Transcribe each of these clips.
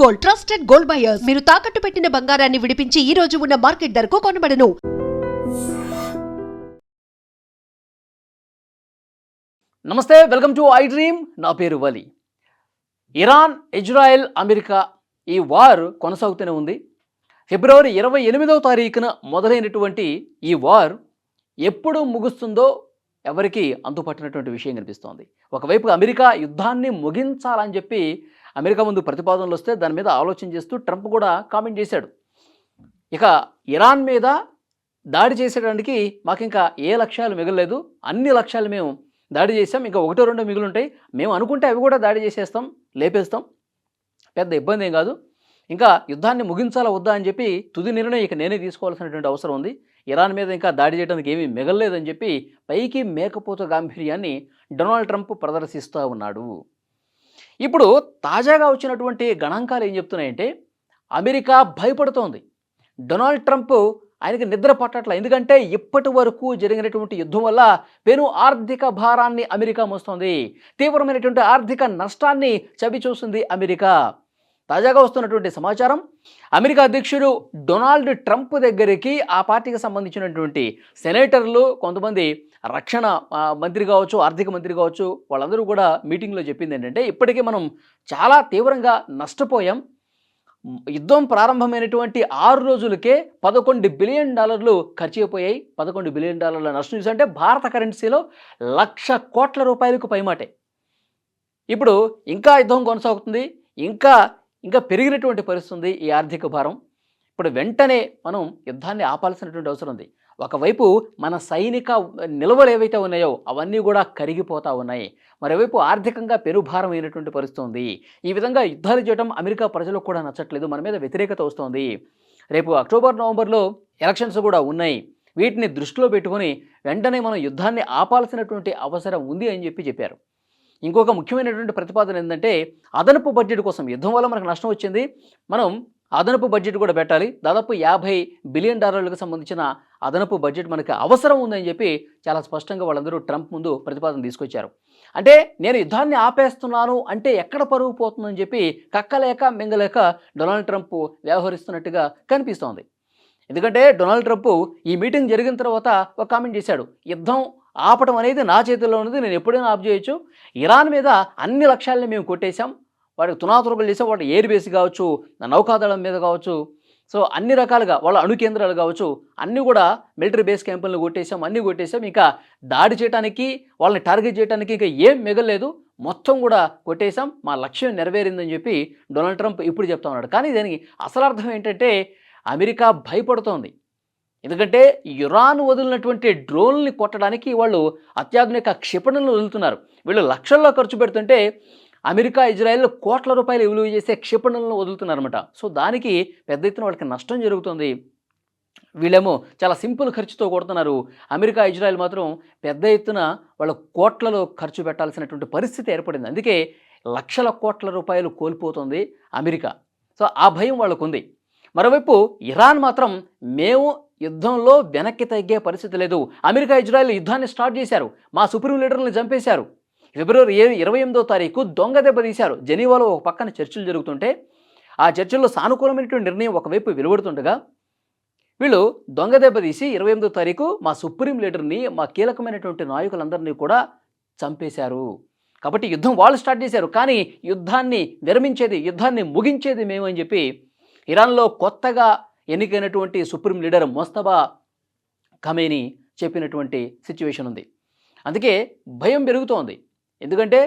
Gold, trusted gold buyers. మీరు తాకట్టు పెట్టిన బంగారాన్ని విడిపించి ఈ రోజు ఉన్న మార్కెట్ ధరకు కొనబడను. నమస్తే, వెల్కమ్ టు ఐ డ్రీమ్. నా పేరు వలి. ఇరాన్, ఇజ్రాయెల్, అమెరికా ఈ వార్ కొనసాగుతూనే ఉంది. ఫిబ్రవరి 28వ తారీఖున మొదలైనటువంటి ఈ వార్ ఎప్పుడు ముగుస్తుందో ఎవరికి అంతుపట్టినటువంటి విషయం కనిపిస్తోంది. ఒకవైపు అమెరికా యుద్ధాన్ని ముగించాలని చెప్పి అమెరికా ముందు ప్రతిపాదనలు వస్తే దాని మీద ఆలోచన చేస్తూ ట్రంప్ కూడా కామెంట్ చేశాడు. ఇక ఇరాన్ మీద దాడి చేసేటానికి మాకు ఇంకా ఏ లక్ష్యాలు మిగలలేదు, అన్ని లక్ష్యాలు మేము దాడి చేసాం, ఇంకా ఒకటో రెండో మిగిలి ఉంటాయి, మేము అనుకుంటే అవి కూడా దాడి చేసేస్తాం, లేపేస్తాం, పెద్ద ఇబ్బంది ఏం కాదు, ఇంకా యుద్ధాన్ని ముగించాలా వద్దా అని చెప్పి తుది నిర్ణయం ఇక నేనే తీసుకోవాల్సినటువంటి అవసరం ఉంది, ఇరాన్ మీద ఇంకా దాడి చేయడానికి ఏమీ మిగలలేదని చెప్పి పైకి మేకపోతు గాంభీర్యాన్ని డొనాల్డ్ ట్రంప్ ప్రదర్శిస్తూ ఉన్నాడు. ఇప్పుడు తాజాగా వచ్చినటువంటి గణాంకాలు ఏం చెప్తున్నాయంటే అమెరికా భయపడుతోంది. డొనాల్డ్ ట్రంప్ ఆయనకి నిద్ర పట్టట్ల. ఎందుకంటే ఇప్పటి వరకు జరిగినటువంటి యుద్ధం వల్ల పెను ఆర్థిక భారాన్ని అమెరికా మోస్తోంది, తీవ్రమైనటువంటి ఆర్థిక నష్టాన్ని చవిచూసింది అమెరికా. తాజాగా వస్తున్నటువంటి సమాచారం, అమెరికా అధ్యక్షుడు డొనాల్డ్ ట్రంప్ దగ్గరికి ఆ పార్టీకి సంబంధించినటువంటి సెనేటర్లు, కొంతమంది రక్షణ మంత్రి కావచ్చు, ఆర్థిక మంత్రి కావచ్చు, వాళ్ళందరూ కూడా మీటింగ్లో చెప్పింది ఏంటంటే ఇప్పటికే మనం చాలా తీవ్రంగా నష్టపోయాం, యుద్ధం ప్రారంభమైనటువంటి 6 రోజులకే $11 బిలియన్ ఖర్చు అయిపోయాయి. $11 బిలియన్ నష్టం చూసంటే భారత కరెన్సీలో ₹1,00,000 కోట్ల పైమాటే. ఇప్పుడు ఇంకా యుద్ధం కొనసాగుతుంది, ఇంకా పెరిగినటువంటి పరిస్థితి ఉంది ఈ ఆర్థిక భారం. ఇప్పుడు వెంటనే మనం యుద్ధాన్ని ఆపాల్సినటువంటి అవసరం ఉంది. ఒకవైపు మన సైనిక నిల్వలు ఏవైతే ఉన్నాయో అవన్నీ కూడా కరిగిపోతూ ఉన్నాయి, మరోవైపు ఆర్థికంగా పెనుభారం అయినటువంటి పరిస్థితి ఉంది. ఈ విధంగా యుద్ధాలు చేయడం అమెరికా ప్రజలకు కూడా నచ్చట్లేదు, మన మీద వ్యతిరేకత వస్తుంది. రేపు అక్టోబర్, నవంబర్లో ఎలక్షన్స్ కూడా ఉన్నాయి. వీటిని దృష్టిలో పెట్టుకొని వెంటనే మనం యుద్ధాన్ని ఆపాల్సినటువంటి అవసరం ఉంది అని చెప్పారు. ఇంకొక ముఖ్యమైనటువంటి ప్రతిపాదన ఏంటంటే అదనపు బడ్జెట్ కోసం, యుద్ధం వల్ల మనకు నష్టం వచ్చింది, మనం అదనపు బడ్జెట్ కూడా పెట్టాలి, దాదాపు $50 బిలియన్ సంబంధించిన అదనపు బడ్జెట్ మనకి అవసరం ఉందని చెప్పి చాలా స్పష్టంగా వాళ్ళందరూ ట్రంప్ ముందు ప్రతిపాదన తీసుకొచ్చారు. అంటే నేను యుద్ధాన్ని ఆపేస్తున్నాను అంటే ఎక్కడ పరుగు పోతుందని చెప్పి కక్కలేక మింగలేక డొనాల్డ్ ట్రంప్ వ్యవహరిస్తున్నట్టుగా కనిపిస్తోంది. ఎందుకంటే డొనాల్డ్ ట్రంప్ ఈ మీటింగ్ జరిగిన తర్వాత ఒక కామెంట్ చేశాడు, యుద్ధం ఆపటం అనేది నా చేతుల్లో ఉన్నది, నేను ఎప్పుడైనా ఆప్ చేయొచ్చు, ఇరాన్ మీద అన్ని లక్ష్యాలని మేము కొట్టేశాం, వాడికి తునాతురకలు చేసాం, వాటి ఎయిర్ బేస్ కావచ్చు, నౌకాదళం మీద కావచ్చు, సో అన్ని రకాలుగా వాళ్ళ అణు కేంద్రాలు కావచ్చు, అన్నీ కూడా మిలిటరీ బేస్ క్యాంపులను కొట్టేశాం, అన్నీ కొట్టేశాం, ఇంకా దాడి చేయడానికి వాళ్ళని టార్గెట్ చేయడానికి ఇంకా ఏం మిగలలేదు, మొత్తం కూడా కొట్టేశాం, మా లక్ష్యం నెరవేరిందని చెప్పి డొనాల్డ్ ట్రంప్ ఇప్పుడు చెప్తా ఉన్నాడు. కానీ దానికి అసలు అర్థం ఏంటంటే అమెరికా భయపడుతోంది. ఎందుకంటే ఇరాన్ వదిలినటువంటి డ్రోన్లని కొట్టడానికి వాళ్ళు అత్యాధునిక క్షిపణులను వదులుతున్నారు. వీళ్ళు లక్షల్లో ఖర్చు పెడుతుంటే అమెరికా, ఇజ్రాయెల్ కోట్ల రూపాయలు విలువ చేసే క్షిపణులను వదులుతున్నారన్నమాట. సో దానికి పెద్ద ఎత్తున వాళ్ళకి నష్టం జరుగుతుంది. వీళ్ళేమో చాలా సింపుల్ ఖర్చుతో కొడుతున్నారు, అమెరికా, ఇజ్రాయెల్ మాత్రం పెద్ద ఎత్తున వాళ్ళ కోట్లలో ఖర్చు పెట్టాల్సినటువంటి పరిస్థితి ఏర్పడింది. అందుకే లక్షల కోట్ల రూపాయలు కోల్పోతుంది అమెరికా. సో ఆ భయం వాళ్ళకు ఉంది. మరోవైపు ఇరాన్ మాత్రం మేము యుద్ధంలో వెనక్కి తగ్గే పరిస్థితి లేదు, అమెరికా, ఇజ్రాయెల్ యుద్ధాన్ని స్టార్ట్ చేశారు, మా సుప్రీం లీడర్లను చంపేశారు, ఫిబ్రవరి 28వ తారీఖు దొంగ దెబ్బ తీశారు. జెనీవాలో ఒక పక్కన చర్చలు జరుగుతుంటే ఆ చర్చల్లో సానుకూలమైనటువంటి నిర్ణయం ఒకవైపు వెలువడుతుండగా వీళ్ళు దొంగ దెబ్బ తీసి 28వ తారీఖు మా సుప్రీం లీడర్ని, మా కీలకమైనటువంటి నాయకులందరినీ కూడా చంపేశారు. కాబట్టి యుద్ధం వాళ్ళు స్టార్ట్ చేశారు, కానీ యుద్ధాన్ని విరమించేది, యుద్ధాన్ని ముగించేది మేము అని చెప్పి ఇరాన్లో కొత్తగా ఎన్నికైనటువంటి సుప్రీం లీడర్ మొస్తఫా ఖమేనీ చెప్పినటువంటి సిచ్యువేషన్ ఉంది. అందుకే భయం పెరుగుతోంది. ఎందుకంటే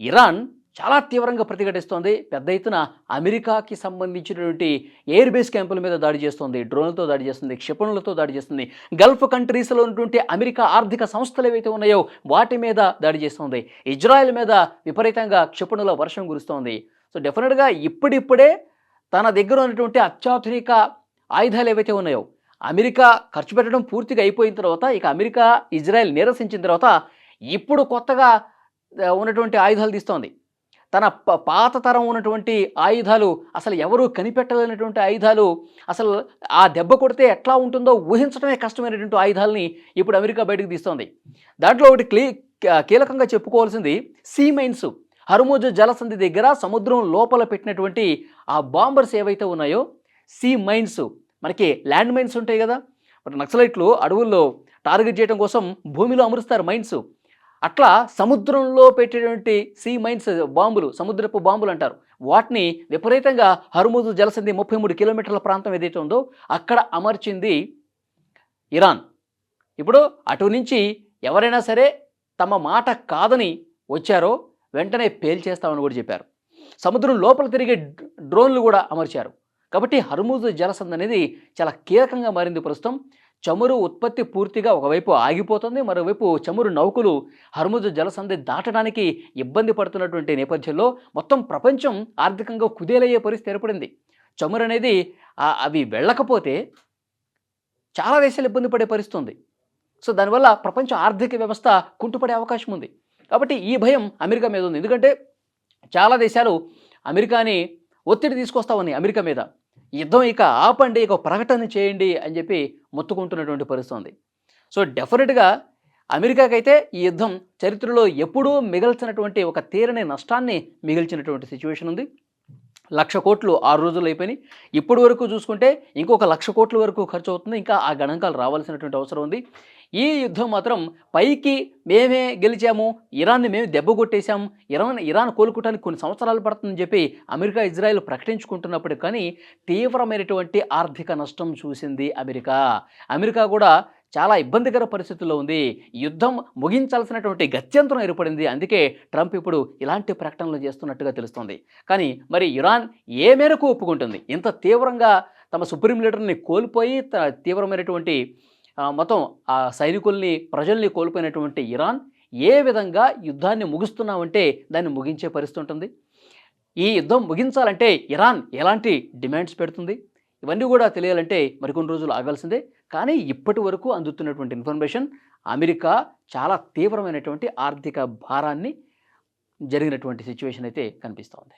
ఇరాన్ చాలా తీవ్రంగా ప్రతిఘటిస్తోంది, పెద్ద ఎత్తున అమెరికాకి సంబంధించినటువంటి ఎయిర్ బేస్ క్యాంపుల మీద దాడి చేస్తుంది, డ్రోన్లతో దాడి చేస్తుంది, క్షిపణులతో దాడి చేస్తుంది, గల్ఫ్ కంట్రీస్లో ఉన్నటువంటి అమెరికా ఆర్థిక సంస్థలు ఏవైతే ఉన్నాయో వాటి మీద దాడి చేస్తుంది, ఇజ్రాయెల్ మీద విపరీతంగా క్షిపణుల వర్షం కురుస్తోంది. సో డెఫినెట్గా ఇప్పుడిప్పుడే తన దగ్గర ఉన్నటువంటి అత్యాధునిక ఆయుధాలు ఏవైతే ఉన్నాయో అమెరికా ఖర్చు పెట్టడం పూర్తిగా అయిపోయిన తర్వాత, ఇక అమెరికా, ఇజ్రాయెల్ నిరసించిన తర్వాత ఇప్పుడు కొత్తగా ఉన్నటువంటి ఆయుధాలు తీస్తోంది. తన పాత తరం ఉన్నటువంటి ఆయుధాలు, అసలు ఎవరు కనిపెట్టలేనటువంటి ఆయుధాలు, అసలు ఆ దెబ్బ కొడితే ఎట్లా ఉంటుందో ఊహించడమే కష్టమైనటువంటి ఆయుధాలని ఇప్పుడు అమెరికా బయటకు తీస్తోంది. దాంట్లో ఒకటి కీలకంగా చెప్పుకోవాల్సింది సీ మైన్స్. హర్ముజ్ జలసంధి దగ్గర సముద్రం లోపల పెట్టినటువంటి ఆ బాంబర్స్ ఏవైతే ఉన్నాయో, సీ మైన్స్, మనకి ల్యాండ్ మైన్స్ ఉంటాయి కదా, మరి నక్సలైట్లు అడవుల్లో టార్గెట్ చేయడం కోసం భూమిలో అమరుస్తారు మైన్స్. అట్లా సముద్రంలో పెట్టేటువంటి సీ మైన్స్ బాంబులు, సముద్రపు బాంబులు అంటారు, వాటిని విపరీతంగా హర్ముజ్ జలసంధి 33 కిలోమీటర్ల ప్రాంతం ఏదైతే ఉందో అక్కడ అమర్చింది ఇరాన్. ఇప్పుడు అటు నుంచి ఎవరైనా సరే తమ మాట కాదని వచ్చారో వెంటనే పేల్చేస్తామని కూడా చెప్పారు. సముద్రం లోపల తిరిగే డ్రోన్లు కూడా అమర్చారు. కాబట్టి హర్ముజ్ జలసంధి అనేది చాలా కీలకంగా మారింది ప్రస్తుతం. చమురు ఉత్పత్తి పూర్తిగా ఒకవైపు ఆగిపోతుంది, మరోవైపు చమురు నౌకలు హర్ముజ్ జలసంధి దాటడానికి ఇబ్బంది పడుతున్నటువంటి నేపథ్యంలో మొత్తం ప్రపంచం ఆర్థికంగా కుదేలయ్యే పరిస్థితి ఏర్పడింది. చమురు అనేది అవి వెళ్ళకపోతే చాలా దేశాలు ఇబ్బంది పడే పరిస్థితి ఉంది. సో దానివల్ల ప్రపంచ ఆర్థిక వ్యవస్థ కుంటుపడే అవకాశం ఉంది. కాబట్టి ఈ భయం అమెరికా మీద ఉంది. ఎందుకంటే చాలా దేశాలు అమెరికాని ఒత్తిడి తీసుకొస్తామని అమెరికా మీద, యుద్ధం ఇక ఆపండి, ఇక ప్రకటన చేయండి అని చెప్పి మొత్తుకుంటున్నటువంటి పరిస్థితి ఉంది. సో డెఫినెట్గా అమెరికాకైతే ఈ యుద్ధం చరిత్రలో ఎప్పుడూ మిగల్చినటువంటి ఒక తీరని నష్టాన్ని మిగిల్చినటువంటి సిచ్యువేషన్ ఉంది. 1,00,000 కోట్లు 6 రోజులు అయిపోయినాయి. ఇప్పటి వరకు చూసుకుంటే ఇంకొక 1,00,000 కోట్ల వరకు ఖర్చు అవుతుంది. ఇంకా ఆ గణాంకాలు రావాల్సినటువంటి అవసరం ఉంది. ఈ యుద్ధం మాత్రం పైకి మేమే గెలిచాము, ఇరాన్ని మేము దెబ్బ కొట్టేశాము, ఇరాన్ కోలుకోవడానికి కొన్ని సంవత్సరాలు పడుతుందని చెప్పి అమెరికా, ఇజ్రాయెల్ ప్రకటించుకుంటున్నప్పుడు కానీ తీవ్రమైనటువంటి ఆర్థిక నష్టం చూసింది అమెరికా. అమెరికా కూడా చాలా ఇబ్బందికర పరిస్థితుల్లో ఉంది. యుద్ధం ముగించాల్సినటువంటి గత్యంతరం ఏర్పడింది. అందుకే ట్రంప్ ఇప్పుడు ఇలాంటి ప్రకటనలు చేస్తున్నట్టుగా తెలుస్తుంది. కానీ మరి ఇరాన్ ఏ మేరకు ఒప్పుకుంటుంది? ఇంత తీవ్రంగా తమ సుప్రీం లీడర్ని కోల్పోయి తీవ్రమైనటువంటి మొత్తం ఆ సైనికుల్ని, ప్రజల్ని కోల్పోయినటువంటి ఇరాన్ ఏ విధంగా యుద్ధాన్ని ముగిస్తున్నామంటే దాన్ని ముగించే పరిస్థితి ఉంటుంది? ఈ యుద్ధం ముగించాలంటే ఇరాన్ ఎలాంటి డిమాండ్స్ పెడుతుంది? ఇవన్నీ కూడా తెలియాలంటే మరికొన్ని రోజులు ఆగాల్సిందే. కానీ ఇప్పటి వరకు అందుతున్నటువంటి ఇన్ఫర్మేషన్, అమెరికా చాలా తీవ్రమైనటువంటి ఆర్థిక భారాన్ని జరిగినటువంటి సిచ్యువేషన్ అయితే కనిపిస్తోంది.